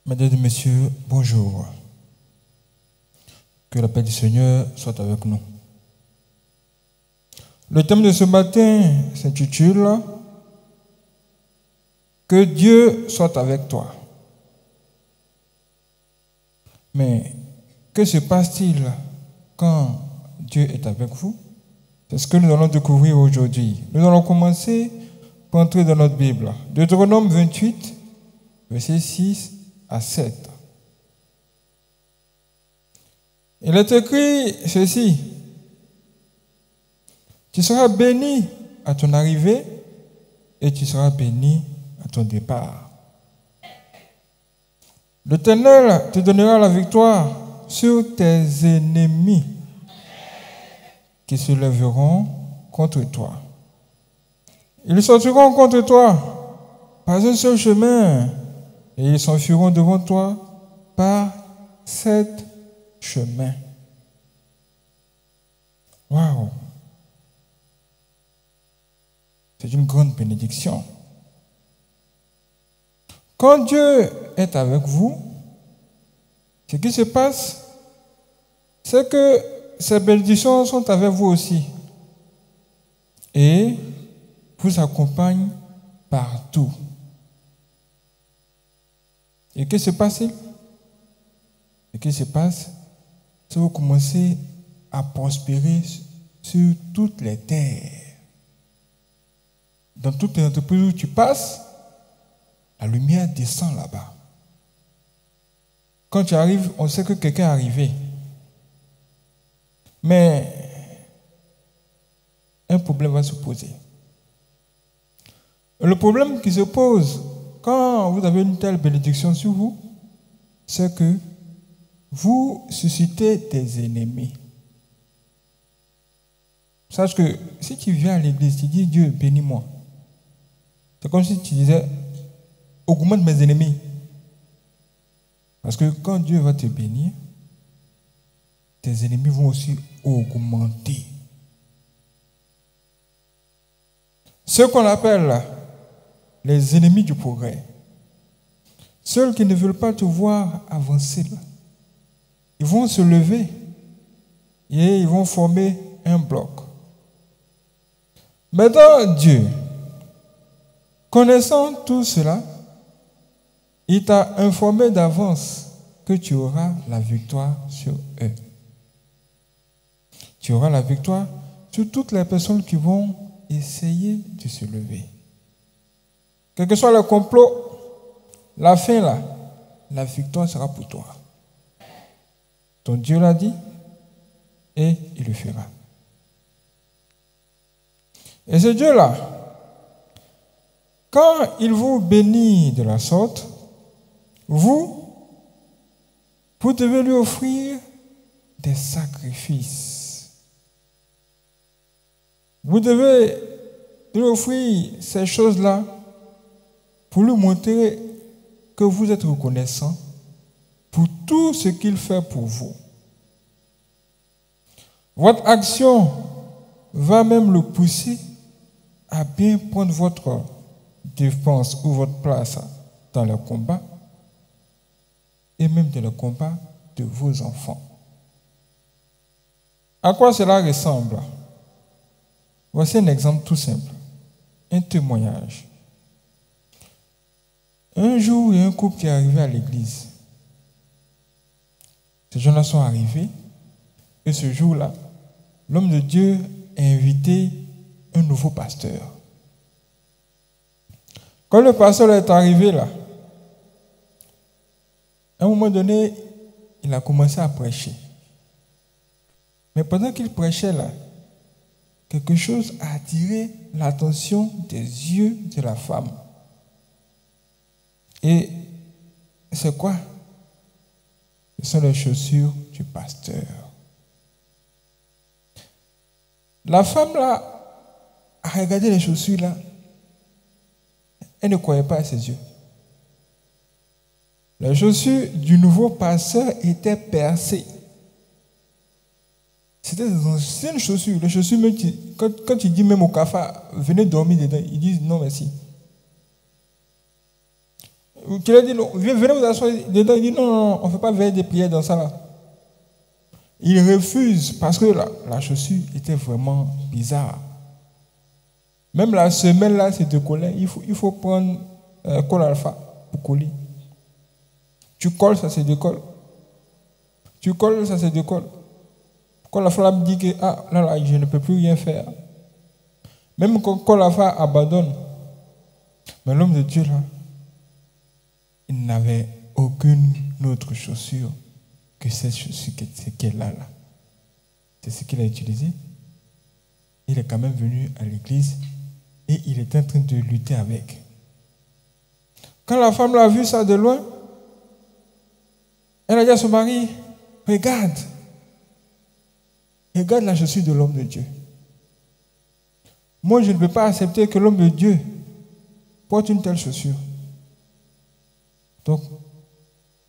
Mesdames et messieurs, bonjour. Que la paix du Seigneur soit avec nous. Le thème de ce matin s'intitule « Que Dieu soit avec toi ». Mais que se passe-t-il quand Dieu est avec vous? C'est ce que nous allons découvrir aujourd'hui. Nous allons commencer par entrer dans notre Bible. Deutéronome 28, versets 6 à 7. Il est écrit ceci: tu seras béni à ton arrivée et tu seras béni à ton départ. L'Éternel te donnera la victoire sur tes ennemis qui se lèveront contre toi. Ils sortiront contre toi par un seul chemin et ils s'enfuiront devant toi par 7 chemins. Waouh! C'est une grande bénédiction. Quand Dieu est avec vous, ce qui se passe, c'est que ces bénédictions sont avec vous aussi et vous accompagnent partout. Et qu'est-ce qui se passe? Ce qui se passe, c'est que vous commencez à prospérer sur toutes les terres. Dans toutes les entreprises où tu passes, la lumière descend là-bas. Quand tu arrives, on sait que quelqu'un est arrivé. Mais un problème va se poser. Le problème qui se pose quand vous avez une telle bénédiction sur vous, c'est que vous suscitez des ennemis. Sache que si tu viens à l'église, tu dis Dieu, bénis-moi. C'est comme si tu disais augmente mes ennemis. Parce que quand Dieu va te bénir, tes ennemis vont aussi augmenter. Ce qu'on appelle les ennemis du progrès, ceux qui ne veulent pas te voir avancer, ils vont se lever et ils vont former un bloc. Maintenant, Dieu, connaissant tout cela, il t'a informé d'avance que tu auras la victoire sur eux. Tu auras la victoire sur toutes les personnes qui vont essayer de se lever. Quel que soit le complot, la fin là, la victoire sera pour toi. Ton Dieu l'a dit et il le fera. Et ce Dieu-là, quand il vous bénit de la sorte, vous devez lui offrir des sacrifices. Vous devez lui offrir ces choses-là pour lui montrer que vous êtes reconnaissant pour tout ce qu'il fait pour vous. Votre action va même le pousser à bien prendre votre défense ou votre place dans le combat et même dans le combat de vos enfants. À quoi cela ressemble? Voici un exemple tout simple, un témoignage. Un jour, il y a un couple qui est arrivé à l'église. Ces gens-là sont arrivés et ce jour-là, l'homme de Dieu a invité un nouveau pasteur. Quand le pasteur est arrivé là, à un moment donné, il a commencé à prêcher. Mais pendant qu'il prêchait là, quelque chose a attiré l'attention des yeux de la femme. Et c'est quoi? Ce sont les chaussures du pasteur. La femme là a regardé les chaussures là. Elle ne croyait pas à ses yeux. Les chaussures du nouveau pasteur étaient percées. C'était des anciennes chaussures. Les chaussures, même quand tu dis même au cafard, venez dormir dedans, ils disent non merci. Qu'il a dit, non, venez vous asseoir dedans. Il dit, non, non, on ne fait pas veiller des prières dans ça là. Il refuse parce que la chaussure était vraiment bizarre. Même la semelle là, c'est de coller. Il faut prendre colle alpha pour coller. Tu colles, ça se décolle. Tu colles, ça se décolle. Quand la flamme dit que là, je ne peux plus rien faire. Même quand la femme abandonne. Mais l'homme de Dieu là, il n'avait aucune autre chaussure que cette chaussure qu'elle a là. C'est ce qu'il a utilisé. Il est quand même venu à l'église et il était en train de lutter avec. Quand la femme l'a vu ça de loin, elle a dit à son mari, regarde la chaussure de l'homme de Dieu. Moi, je ne peux pas accepter que l'homme de Dieu porte une telle chaussure. Donc,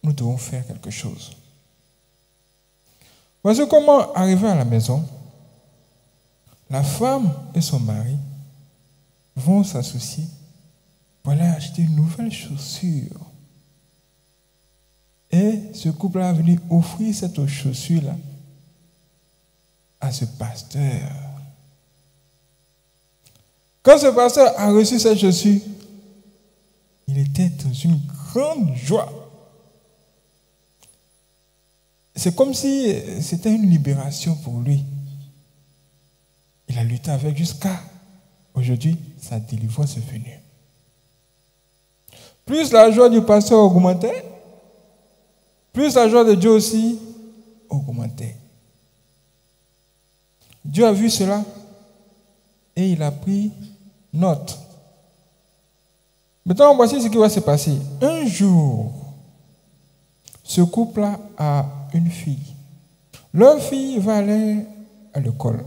nous devons faire quelque chose. Voici comment arriver à la maison. La femme et son mari vont s'associer pour aller acheter une nouvelle chaussure. Et ce couple-là a venu offrir cette chaussure-là à ce pasteur. Quand ce pasteur a reçu cette chaussure, il était dans une grande joie. C'est comme si c'était une libération pour lui. Il a lutté avec jusqu'à aujourd'hui, sa délivrance est venue. Plus la joie du pasteur augmentait, plus la joie de Dieu aussi augmentait. Dieu a vu cela et il a pris note. Maintenant, voici ce qui va se passer. Un jour, ce couple-là a une fille. Leur fille va aller à l'école.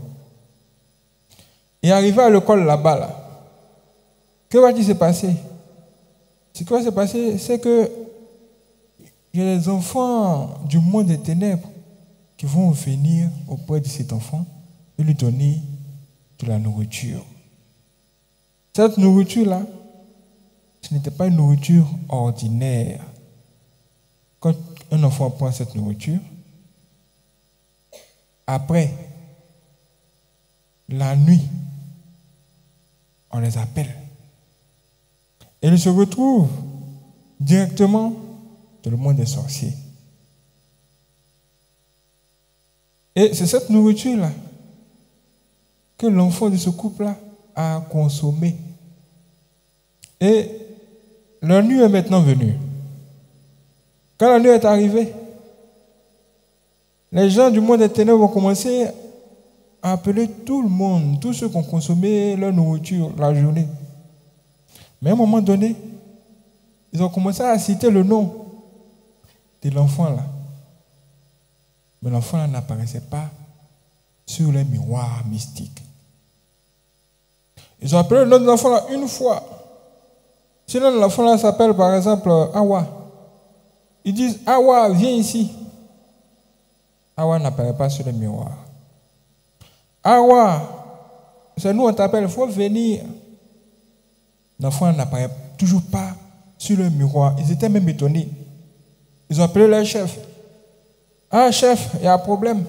Et arriver à l'école là-bas, là, que va-t-il se passer? Ce qui va se passer, c'est que il y a des enfants du monde des ténèbres qui vont venir auprès de cet enfant et lui donner de la nourriture. Cette nourriture-là, ce n'était pas une nourriture ordinaire. Quand un enfant prend cette nourriture, après, la nuit, on les appelle. Et ils se retrouvent directement dans le monde des sorciers. Et c'est cette nourriture-là que l'enfant de ce couple-là a consommée. Et la nuit est maintenant venue. Quand la nuit est arrivée, les gens du monde des ténèbres vont commencer à appeler tout le monde, tous ceux qui ont consommé leur nourriture la journée. Mais à un moment donné, ils ont commencé à citer le nom de l'enfant là. Mais l'enfant là n'apparaissait pas sur les miroirs mystiques. Ils ont appelé le nom de l'enfant là une fois. Si le nom de l'enfant là s'appelle par exemple Awa, ils disent Awa, viens ici. Awa n'apparaît pas sur les miroirs. Awa, c'est nous on t'appelle, il faut venir. L'enfant n'apparaît toujours pas sur le miroir. Ils étaient même étonnés. Ils ont appelé leur chef. Ah, chef, il y a un problème.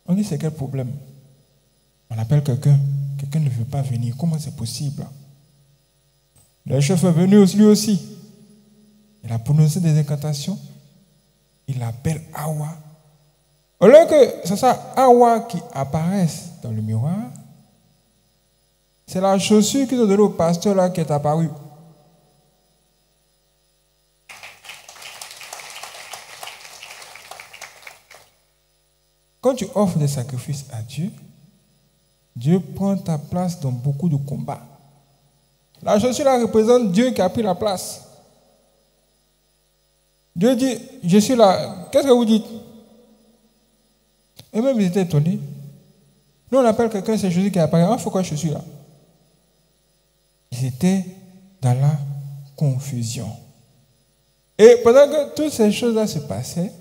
On dit, c'est quel problème? On appelle quelqu'un. Quelqu'un ne veut pas venir. Comment c'est possible? Le chef est venu lui aussi. Il a prononcé des incantations. Il appelle Awa. Au lieu que ce soit Awa qui apparaisse dans le miroir, c'est la chaussure qu'ils ont donnée au pasteur là qui est apparue. Quand tu offres des sacrifices à Dieu, Dieu prend ta place dans beaucoup de combats. La chaussure là représente Dieu qui a pris la place. Dieu dit, je suis là. Qu'est-ce que vous dites? Et même ils étaient étonnés. Nous on appelle quelqu'un, c'est Jésus qui apparaît. Ah, pourquoi je suis là? Ils étaient dans la confusion. Et pendant que toutes ces choses-là se passaient,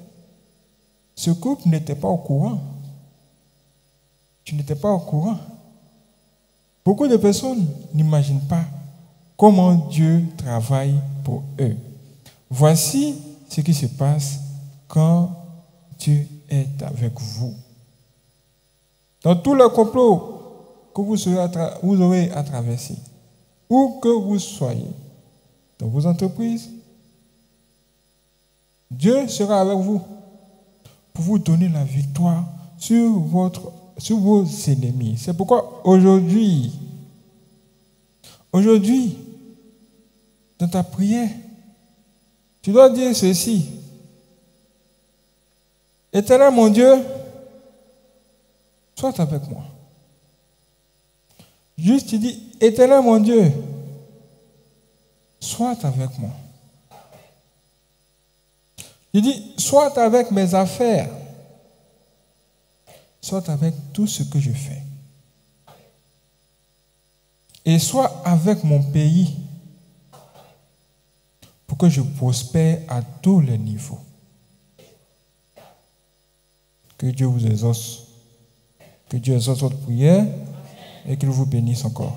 ce couple n'était pas au courant. Tu n'étais pas au courant. Beaucoup de personnes n'imaginent pas comment Dieu travaille pour eux. Voici ce qui se passe quand Dieu est avec vous. Dans tous les complots que vous aurez à traverser, où que vous soyez, dans vos entreprises, Dieu sera avec vous pour vous donner la victoire sur vos ennemis. C'est pourquoi aujourd'hui, dans ta prière, tu dois dire ceci. Éternel mon Dieu, sois avec moi. Juste tu dis, Éternel mon Dieu, sois avec moi. Tu dis, sois avec mes affaires, sois avec tout ce que je fais. Et sois avec mon pays pour que je prospère à tous les niveaux. Que Dieu vous exauce. Que Dieu exauce votre prière et qu'il vous bénisse encore.